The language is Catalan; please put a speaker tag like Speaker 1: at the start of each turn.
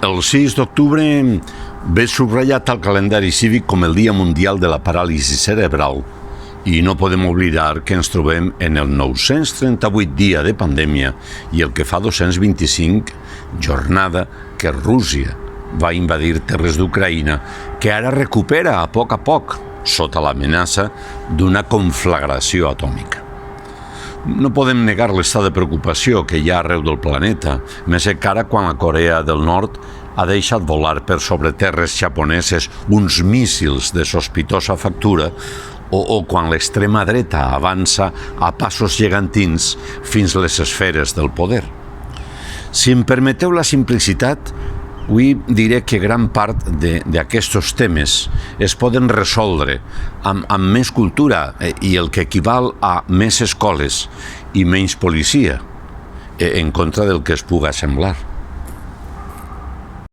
Speaker 1: El 6 d'octubre ve subratllat al calendari cívic com el Dia Mundial de la Paràlisi Cerebral i no podem oblidar que ens trobem en el 938 dia de pandèmia i el que fa 225 jornada que Rússia va invadir terres d'Ucraïna, que ara recupera a poc, sota l'amenaça d'una conflagració atòmica. No podem negar l'estat de preocupació que hi ha arreu del planeta, més encara quan la Corea del Nord ha deixat volar per sobre terres japoneses uns míssils de sospitosa factura o quan l'extrema dreta avança a passos gegantins fins les esferes del poder. Si em permeteu la simplicitat, avui diré que gran part d'aquests temes es poden resoldre amb més cultura i el que equival a més escoles i menys policia, en contra del que es puga semblar.